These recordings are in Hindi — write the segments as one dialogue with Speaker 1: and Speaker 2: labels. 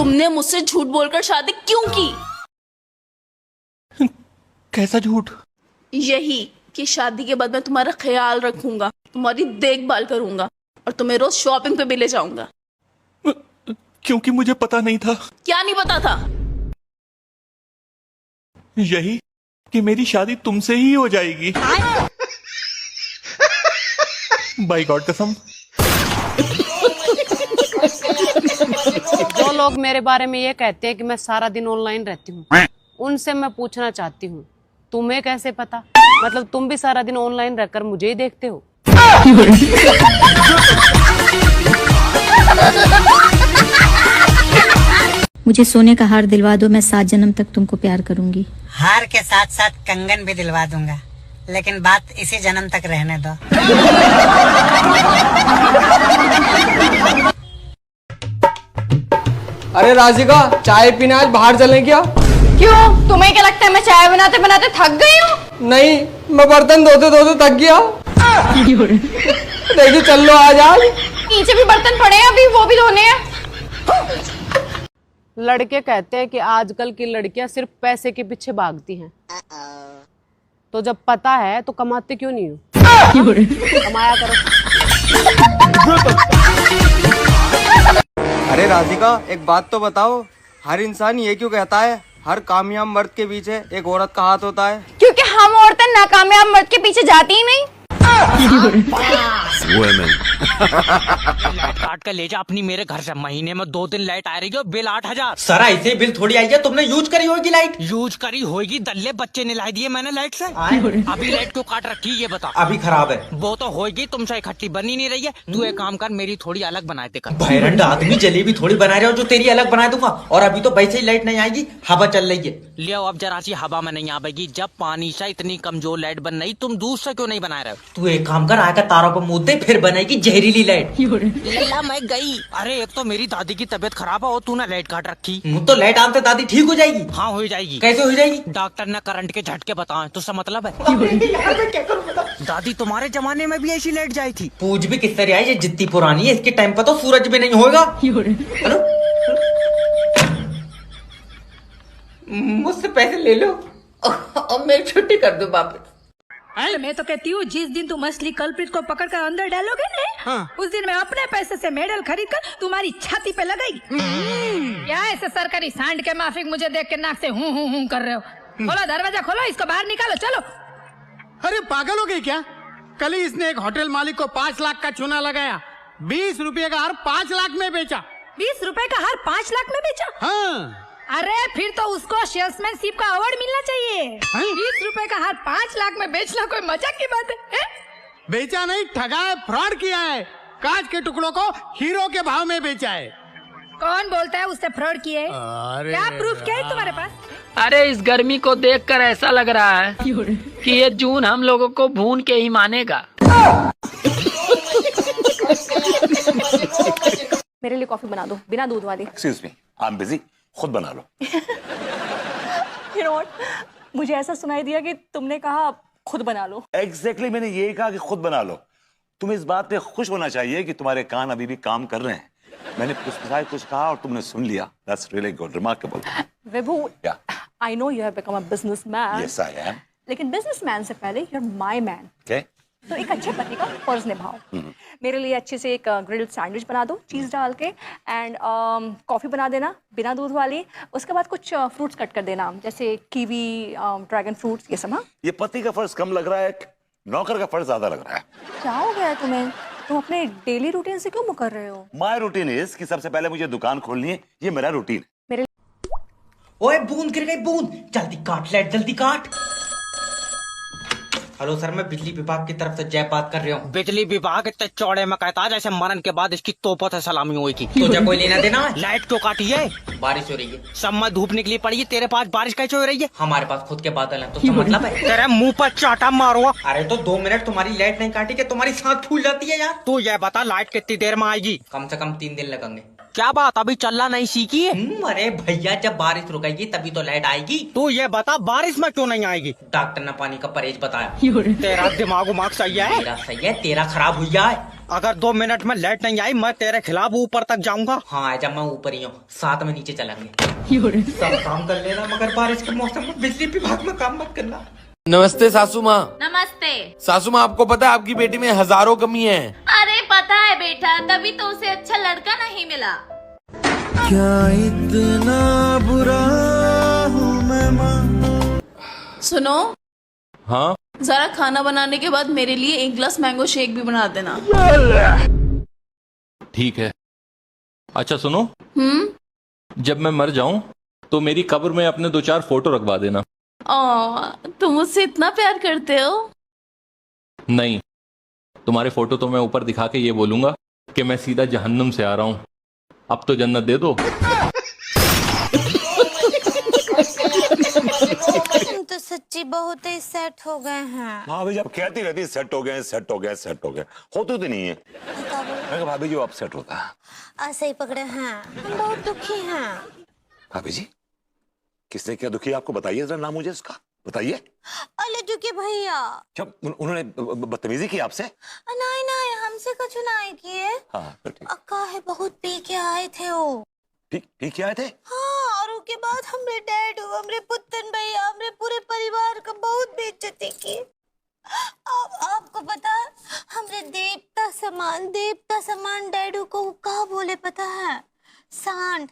Speaker 1: तुमने मुझसे झूठ बोलकर शादी क्यों की?
Speaker 2: कैसा झूठ?
Speaker 1: यही कि शादी के बाद मैं तुम्हारा ख्याल रखूंगा, तुम्हारी देखभाल करूंगा और तुम्हें रोज शॉपिंग पे भी ले जाऊंगा।
Speaker 2: क्योंकि मुझे पता नहीं था।
Speaker 1: क्या नहीं पता था?
Speaker 2: यही कि मेरी शादी तुमसे ही हो जाएगी। बाय गॉड कसम।
Speaker 3: जो लोग मेरे बारे में ये कहते हैं कि मैं सारा दिन ऑनलाइन रहती हूँ, उनसे मैं पूछना चाहती हूँ, तुम्हें कैसे पता? मतलब तुम भी सारा दिन ऑनलाइन रहकर मुझे ही देखते हो?
Speaker 4: मुझे सोने का हार दिलवा दो, मैं 7 जन्म तक तुमको प्यार करूंगी।
Speaker 5: हार के साथ साथ कंगन भी दिलवा दूंगा, लेकिन बात इसी जन्म तक रहने दो।
Speaker 6: अरे राजिका, चाय पीने आज बाहर चलें क्या?
Speaker 7: क्यों? तुम्हें क्या लगता है मैं चाय बनाते बनाते थक गई हूँ?
Speaker 6: नहीं, मैं बर्तन धोते धोते थक गया। देखिए चल लो आज।
Speaker 7: नीचे भी बर्तन पड़े हैं, अभी वो भी धोने हैं।
Speaker 3: लड़के कहते हैं कि आजकल की लड़कियां सिर्फ पैसे के पीछे भागती हैं, तो जब पता है तो कमाते क्यों नहीं हो? कमाया करो।
Speaker 6: अरे राजिका, एक बात तो बताओ, हर इंसान ये क्यों कहता है हर कामयाब मर्द के पीछे एक औरत का हाथ होता है?
Speaker 7: क्योंकि हम औरतें नाकामयाब मर्द के पीछे जाती ही नहीं।
Speaker 8: लाइट काट कर ले जा अपनी मेरे घर से। महीने में 2 दिन लाइट आ रही है, बिल 8000।
Speaker 9: सारा ऐसे बिल थोड़ी आई है, तुमने यूज करी होगी लाइट।
Speaker 8: यूज करी होगी, दल्ले बच्चे निलाई दिए मैंने लाइट से। अभी लाइट क्यों काट रखी ये बता।
Speaker 9: अभी खराब है।
Speaker 8: वो तो होगी, तुमसे इकट्ठी बनी नहीं रही है। तू एक काम कर, मेरी थोड़ी अलग बनाए दे कर।
Speaker 9: भैरंड आदमी, जलेबी थोड़ी बना रहे हो जो तेरी अलग बना दूंगा। और अभी तो वैसे ही लाइट नहीं आएगी, हवा चल रही है।
Speaker 8: ले अब जरा सी हवा में नहीं आवेगी। जब पानी से इतनी कमजोर लाइट बन रही, तुम दूर से क्यों नहीं बना रहे हो?
Speaker 9: तू एक काम कर, आकर तारों पर मुद्दे फिर बनेगी जहरीली लाइट।
Speaker 8: लल्ला मैं गई। अरे एक तो मेरी दादी की तबीयत खराब है और तूने लाइट काट रखी।
Speaker 9: तो लाइट आते दादी ठीक हो जाएगी?
Speaker 8: हाँ हो जाएगी।
Speaker 9: कैसे हो जाएगी?
Speaker 8: डॉक्टर ने करंट के झटके बताए, तो उसका मतलब है। दादी तुम्हारे जमाने में भी ऐसी लाइट जाई थी?
Speaker 9: पूछ भी किस तरह आई, ये जितनी पुरानी है, इसके टाइम पर तो सूरज भी नहीं होगा। हेलो, मुझसे पैसे ले लो और मेरी छुट्टी कर दो वापस।
Speaker 10: मैं तो कहती हूँ जिस दिन तुम असली कल्प्रिट को पकड़कर अंदर डालोगे ना, हाँ। उस दिन मैं अपने पैसे से मेडल खरीदकर तुम्हारी छाती पे लगाई। क्या ऐसे सरकारी सांड के माफिक मुझे देख के नाक से हूँ कर रहे हो? खोलो दरवाजा, खोलो, इसको बाहर निकालो, चलो।
Speaker 11: अरे पागल हो गई क्या? कल ही इसने एक होटल मालिक को 5 लाख का चूना लगाया, 20 रुपए का हार 5 लाख में बेचा।
Speaker 10: 20 रुपए का हार 5 लाख में बेचा?
Speaker 11: हाँ।
Speaker 10: अरे फिर तो उसको सेल्समैनशिप का अवार्ड मिलना चाहिए। 20 रुपए का हार 5 लाख में बेचना कोई मजाक की बात है?
Speaker 11: बेचा नहीं, ठगा है, फ्रॉड किया है। कांच के टुकड़ों को हीरो के भाव में बेचा है।
Speaker 10: कौन बोलता है उससे फ्रॉड किए? क्या प्रूफ क्या है तुम्हारे पास?
Speaker 12: अरे इस गर्मी को देखकर ऐसा लग रहा है कि ये जून हम लोगों को भून के ही मानेगा।
Speaker 7: मेरे लिए कॉफी बना दो, बिना दूध वाली।
Speaker 13: Excuse me, I am busy, खुद बना लो।
Speaker 7: You know what? मुझे ऐसा सुनाई दिया कि तुमने कहा खुद बना लो।
Speaker 13: एग्जैक्टली मैंने यही कहा कि खुद बना लो। तुम्हें इस बात पे खुश होना चाहिए कि तुम्हारे कान अभी भी काम कर रहे हैं। मैंने कुछ कहा और तुमने सुन लिया। That's really good, remarkable.
Speaker 7: Vibhu, I know you have become a businessman.
Speaker 13: Yes, I am.
Speaker 7: लेकिन बिजनेसमैन से पहले you're my man.
Speaker 13: Okay.
Speaker 7: तो एक अच्छे पति का फर्ज निभाओ। मेरे लिए अच्छे से एक ग्रिल्ड सैंडविच बना दो चीज़ डाल के, एंड कॉफ़ी बना देना बिना दूध वाली। उसके बाद कुछ फ्रूट्स कट कर देना, जैसे कीवी, ड्रैगन फ्रूट्स, ये सब। हाँ,
Speaker 13: ये पति का फर्ज कम लग रहा है, नौकर का फर्ज ज्यादा लग रहा है।
Speaker 7: क्या हो गया है तुम्हें? तुम अपने डेली रूटीन से क्यों मुकर रहे हो?
Speaker 13: माय रूटीन इज कि सबसे पहले मुझे दुकान खोलनी है, ये मेरा रूटीन है।
Speaker 9: ओए बूंद गिर गई, बूंद। जल्दी काट लाइट, जल्दी काट। हेलो सर, मैं बिजली विभाग की तरफ से जय बात कर रहा हूँ।
Speaker 8: बिजली विभाग इतने चौड़े में कहता है जैसे मरण के बाद इसकी तोपों से सलामी हुई थी।
Speaker 9: तुझे कोई लेना देना है?
Speaker 8: लाइट क्यों काटी है?
Speaker 9: बारिश हो रही है।
Speaker 8: सब में धूप निकली पड़ी है, तेरे पास बारिश कैसे हो रही है?
Speaker 9: हमारे पास खुद के बादल हैं, तो इसका मतलब है
Speaker 8: तेरे मुंह पर चाटा मारो।
Speaker 9: अरे तो 2 मिनट तुम्हारी लाइट नहीं काटी कि तुम्हारी सांस फूल जाती है यार।
Speaker 8: तू ये बता लाइट कितनी देर में आएगी?
Speaker 9: कम से कम 3 दिन लगेंगे।
Speaker 8: क्या बात, अभी चलना नहीं सीखी है?
Speaker 9: अरे भैया, जब बारिश रुकेगी तभी तो लाइट आएगी।
Speaker 8: तू ये बता बारिश में क्यों नहीं आएगी?
Speaker 9: डॉक्टर ने पानी का परहेज बताया।
Speaker 8: तेरा दिमाग सही है?
Speaker 9: तेरा सही है, तेरा खराब हुआ है।
Speaker 8: अगर 2 मिनट में लाइट नहीं आई मैं तेरे खिलाफ ऊपर तक जाऊंगा।
Speaker 9: हाँ जब मैं ऊपर ही हूँ, साथ में नीचे चलेंगे। सब काम कर लेना मगर बारिश के मौसम में बिजली विभाग में काम मत करना।
Speaker 14: नमस्ते सासू माँ।
Speaker 1: नमस्ते।
Speaker 14: सासू माँ, आपको पता है आपकी बेटी में हजारों कमी है।
Speaker 1: अरे पता है बेटा, तभी तो उसे अच्छा लड़का नहीं मिला।
Speaker 6: क्या इतना बुरा हूँ मैं माँ?
Speaker 1: सुनो।
Speaker 2: हाँ
Speaker 1: जरा खाना बनाने के बाद मेरे लिए 1 गिलास मैंगो शेक भी बना देना।
Speaker 2: ठीक है। अच्छा सुनो, जब मैं मर जाऊं तो मेरी कब्र में अपने 2-4 फोटो रखवा देना।
Speaker 1: तुम मुझसे इतना प्यार करते हो?
Speaker 2: नहीं, तुम्हारे फोटो तो मैं ऊपर दिखा के ये बोलूंगा कि मैं सीधा जहन्नुम से आ रहा हूं, अब तो जन्नत दे दो।
Speaker 15: तुम तो सच्ची बहुत ही सेट हो गए हैं।
Speaker 13: हाँ भाई, जब कहती रहती सेट हो गए सेट हो गए सेट हो गए, होते तो नहीं है। मैं कहा भाभी जी वो अपसेट होता है।
Speaker 15: ऐसे ही पकड़े हैं, हम बहुत दुखी हैं।
Speaker 13: भाभी जी किसने क्या दुखी आपको बताइए जरा, नाम मुझे इसका बताइए।
Speaker 15: अले के भैया।
Speaker 13: जब उन्होंने बदतमीजी की आपसे?
Speaker 15: नहीं नहीं, हमसे कुछ नहीं किए।
Speaker 13: हाँ तो ठीक।
Speaker 15: अक्का है बहुत पी के आए थे वो।
Speaker 13: पी के आए थे?
Speaker 15: हाँ, और उसके बाद हमरे डैड, हमरे पुत्तन भैया, हमरे पूरे परिवार का बहुत बेइज्जती की। अब आपको पता, हमरे देवता समान डैडू को क्या बोले पता है? सांड।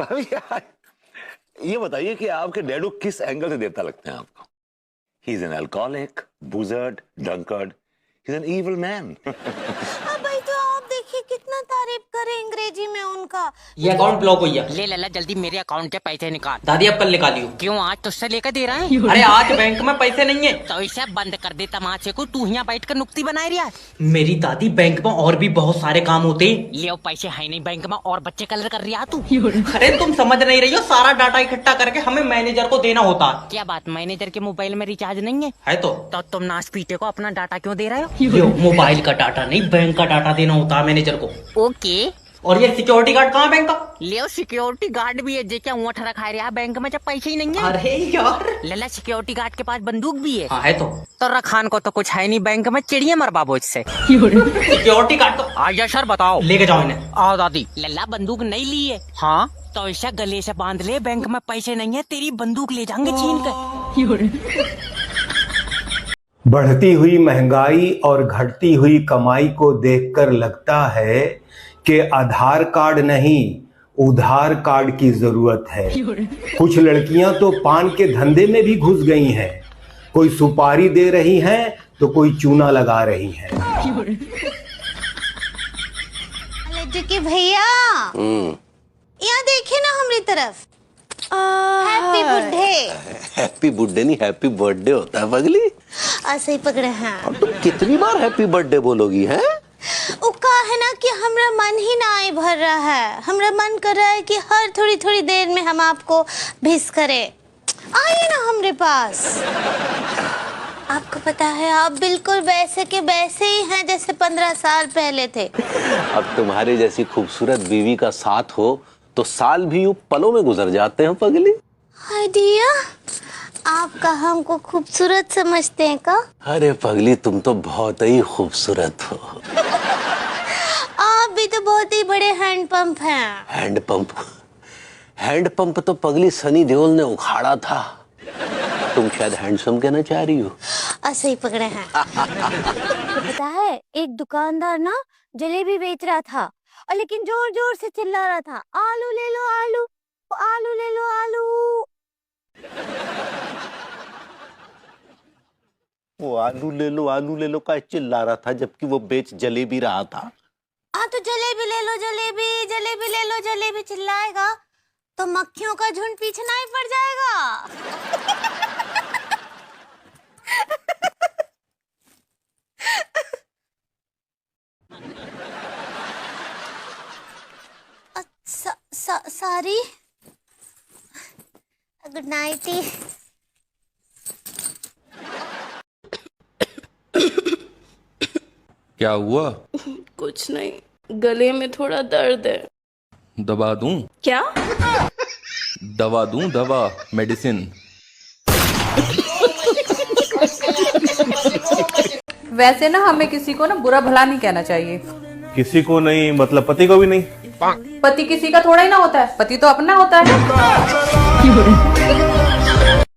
Speaker 13: भाभी यार, ये बताइए कि आपके डैडू किस एंगल से देवता लगते हैं आपको? He is an alcoholic, buzzard, drunkard, he is an evil man.
Speaker 15: भाई तो आप देखिए कितना तारीफ करे अंग्रेजी में उनका।
Speaker 9: ये अकाउंट ब्लॉक हुई है।
Speaker 8: ले लल्ला जल्दी मेरे अकाउंट के पैसे निकाल।
Speaker 9: दादी अब कल निकालियो।
Speaker 8: क्यों, आज तुझसे लेकर दे रहा है?
Speaker 9: अरे आज बैंक में पैसे नहीं है।
Speaker 8: तो इसे बंद कर दे तमाशे को, तू यहाँ बैठ कर नुक्ती बना रहा है।
Speaker 9: मेरी दादी, बैंक में और भी बहुत सारे काम होते हैं।
Speaker 8: ले पैसे है नहीं बैंक में और बच्चे कलर कर रहा तू।
Speaker 9: अरे तुम समझ नहीं रही हो, सारा डाटा इकट्ठा करके हमें मैनेजर को देना होता है।
Speaker 8: क्या बात, मैनेजर के मोबाइल में रिचार्ज नहीं है
Speaker 9: तो
Speaker 8: तुम नाश पीटे को अपना डाटा क्यों दे रहे हो?
Speaker 9: मोबाइल का डाटा नहीं, बैंक का डाटा देना होता है मैनेजर को।
Speaker 8: ओके।
Speaker 9: और ये सिक्योरिटी गार्ड कहाँ बैंक का?
Speaker 8: ले सिक्योरिटी गार्ड भी है, जे क्या ऊँट रखा है रहा बैंक में जब पैसे ही नहीं है।
Speaker 9: अरे यार,
Speaker 8: लल्ला सिक्योरिटी गार्ड के पास बंदूक भी है।
Speaker 9: हाँ है तो
Speaker 8: रखान को तो कुछ है नहीं बैंक में, चिड़िया मर बाबू इससे।
Speaker 9: सिक्योरिटी गार्ड तो
Speaker 8: आजा सर बताओ।
Speaker 9: लेके जाओ इन्हें।
Speaker 8: आओ दादी। लल्ला बंदूक नहीं ली है? हाँ। तो ऐसा गले से बांध ले, बैंक में पैसे नहीं है, तेरी बंदूक ले जाएंगे छीन कर।
Speaker 16: बढ़ती हुई महंगाई और घटती हुई कमाई को देखकर लगता है कि आधार कार्ड नहीं, उधार कार्ड की जरूरत है। कुछ लड़कियां तो पान के धंधे में भी घुस गई हैं। कोई सुपारी दे रही हैं तो कोई चूना लगा रही हैं।
Speaker 15: के भैया यहाँ देखिए ना हमारी तरफ। Happy birthday.
Speaker 17: हैप्पी बर्थडे नहीं, हैप्पी बर्थडे होता है पगली।
Speaker 15: ऐसे ही पकड़े हैं।
Speaker 17: अब तुम कितनी बार हैप्पी बर्थडे बोलोगी हैं?
Speaker 15: उका है ना कि हमरा मन ही ना आए भर रहा है। हमरा मन कर रहा है कि हर थोड़ी थोड़ी देर में हम आपको भिस करें। आइए ना हमरे पास। आपको पता है आप बिल्कुल वैसे के वैसे ही हैं जैसे 15 साल पहले थे।
Speaker 17: अब तुम्हारे जैसी खूबसूरत बीवी का साथ हो तो साल भी यूं पलों में गुजर जाते हैं पगली।
Speaker 15: हाय डिया, आपका हमको खूबसूरत समझते हैं का?
Speaker 17: अरे पगली तुम तो बहुत ही खूबसूरत हो।
Speaker 15: आप भी तो बहुत ही बड़े हैंडपंप हैं।
Speaker 17: हैंडपंप? हैंडपंप तो पगली सनी देओल ने उखाड़ा था। तुम शायद हैंडसम कहना चाह रही हो।
Speaker 15: ऐसे ही पकड़े हैं।
Speaker 18: पता है एक दुकानदार ना जलेबी बेच रहा था, और लेकिन जोर जोर से चिल्ला रहा था, आलू ले लो आलू, आलू ले लो आलू।
Speaker 17: वो आलू ले लो का चिल्ला रहा था जबकि वो बेच जलेबी रहा था।
Speaker 15: हाँ तो जलेबी ले लो जलेबी, जलेबी ले लो जलेबी चिल्लाएगा तो मक्खियों का झुंड पीछे नहीं पड़ जाएगा। Sorry, good night.
Speaker 2: क्या हुआ?
Speaker 1: कुछ नहीं, गले में थोड़ा दर्द है।
Speaker 2: दवा दूं?
Speaker 1: क्या?
Speaker 2: दवा दूं? दवा, मेडिसिन।
Speaker 19: वैसे ना हमें किसी को ना बुरा भला नहीं कहना चाहिए।
Speaker 20: किसी को नहीं मतलब पति को भी नहीं?
Speaker 19: पति किसी का थोड़ा ही ना होता है, पति तो अपना होता है।